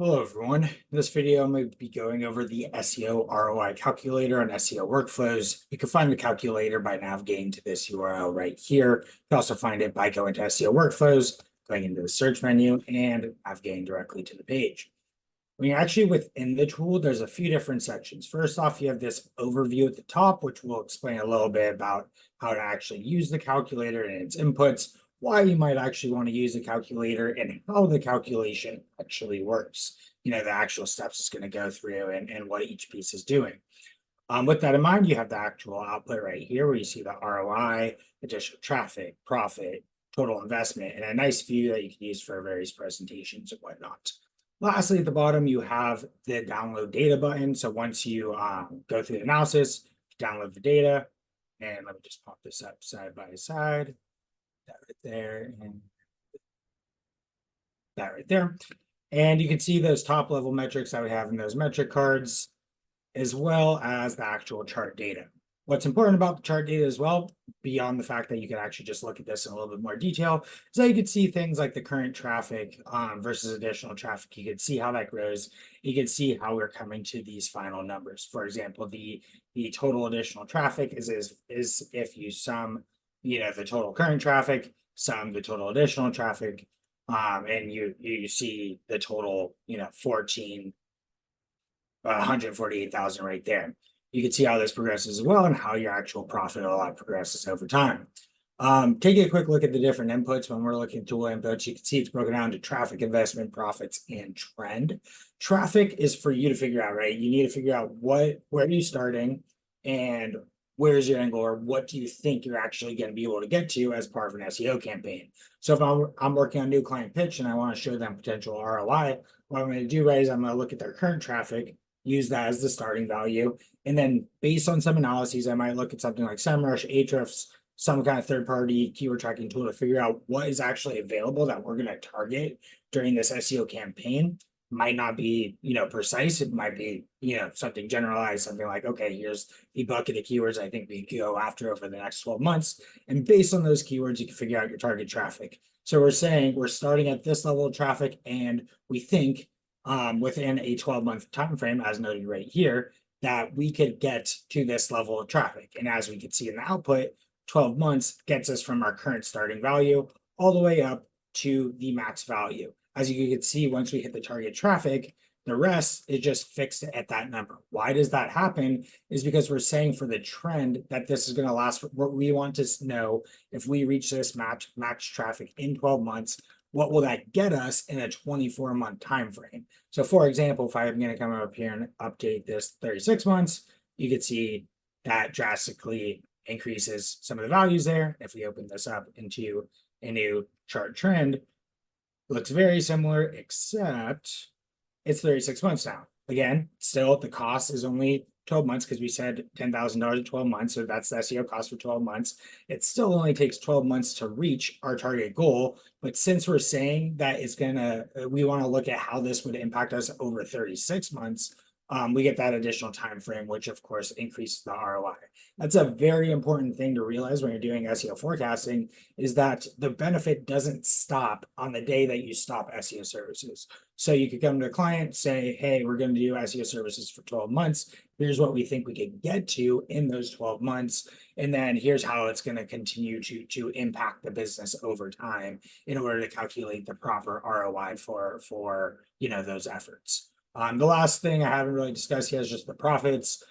Hello everyone. In this video, I'm going to be going over the SEO ROI calculator on SEO workflows. You can find the calculator by navigating to this URL right here. You can also find it by going to SEO workflows, going into the search menu, and navigating directly to the page. When you're actually within the tool, there's a few different sections. First off, you have this overview at the top, which will explain a little bit about how to actually use the calculator and its inputs, why you might actually want to use the calculator, and how the calculation actually works. The actual steps it's going to go through and what each piece is doing. With that in mind, you have the actual output right here where you see the ROI, additional traffic, profit, total investment, and a nice view that you can use for various presentations and whatnot. Lastly, at the bottom, you have the download data button. So once you go through the analysis, download the data, and let me just pop this up side by side. That right there, and that right there. And you can see those top level metrics that we have in those metric cards, as well as the actual chart data. What's important about the chart data as well, beyond the fact that you can actually just look at this in a little bit more detail, is that you can see things like the current traffic versus additional traffic. You can see how that grows. You can see how we're coming to these final numbers. For example, the total additional traffic is if you sum, the total current traffic, sum the total additional traffic, and you see the total, 148,000 right there. You can see how this progresses as well and how your actual profit a lot progresses over time. Taking a quick look at the different inputs when we're looking at tool inputs, you can see it's broken down to traffic, investment, profits, and trend. Traffic is for you to figure out, right? You need to figure out where are you starting and where's your angle, or what do you think you're actually going to be able to get to as part of an SEO campaign. So if I'm working on a new client pitch and I want to show them potential ROI, what I'm going to do, right, is I'm going to look at their current traffic, use that as the starting value. And then based on some analyses, I might look at something like SEMrush, Ahrefs, some kind of third-party keyword tracking tool to figure out what is actually available that we're going to target during this SEO campaign. Might not be, precise. It might be, something generalized, something like, okay, here's the bucket of keywords I think we go after over the next 12 months. And based on those keywords, you can figure out your target traffic. So we're saying we're starting at this level of traffic, and we think within a 12-month time frame, as noted right here, that we could get to this level of traffic. And as we can see in the output, 12 months gets us from our current starting value all the way up to the max value. As you can see, once we hit the target traffic, the rest is just fixed at that number. Why does that happen? Is because we're saying for the trend that this is going to last. What we want to know, if we reach this max traffic in 12 months, what will that get us in a 24-month time frame? So for example, if I'm going to come up here and update this 36 months, you can see that drastically increases some of the values there. If we open this up into a new chart trend, looks very similar, except it's 36 months now. Again, still the cost is only 12 months because we said $10,000 at 12 months. So that's the SEO cost for 12 months. It still only takes 12 months to reach our target goal. But since we're saying that we want to look at how this would impact us over 36 months, we get that additional time frame, which of course increases the ROI. That's a very important thing to realize when you're doing SEO forecasting, is that the benefit doesn't stop on the day that you stop SEO services. So you could come to a client, say, hey, we're going to do SEO services for 12 months. Here's what we think we could get to in those 12 months. And then here's how it's going to continue to impact the business over time in order to calculate the proper ROI for those efforts. The last thing I haven't really discussed yet is just the profits.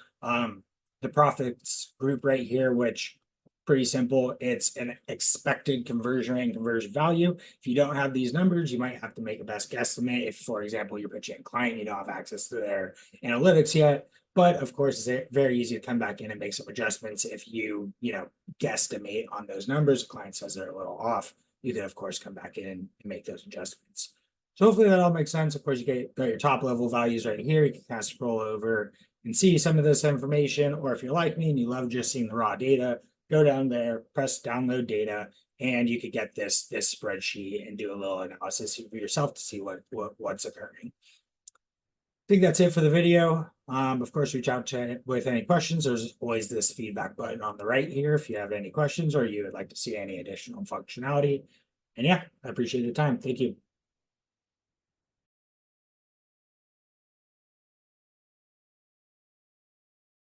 The profits group right here, which pretty simple. It's an expected conversion rate and conversion value. If you don't have these numbers, you might have to make a best guesstimate. If, for example, you're pitching a client, you don't have access to their analytics yet. But of course, it's very easy to come back in and make some adjustments. If you, guesstimate on those numbers, the client says they're a little off, you can, of course, come back in and make those adjustments. So hopefully that all makes sense. Of course, you got your top level values right here. You can kind of scroll over and see some of this information. Or if you're like me and you love just seeing the raw data, go down there, press download data, and you could get this spreadsheet and do a little analysis for yourself to see what's occurring. I think that's it for the video. Of course, reach out with any questions. There's always this feedback button on the right here if you have any questions or you would like to see any additional functionality. And yeah, I appreciate your time. Thank you.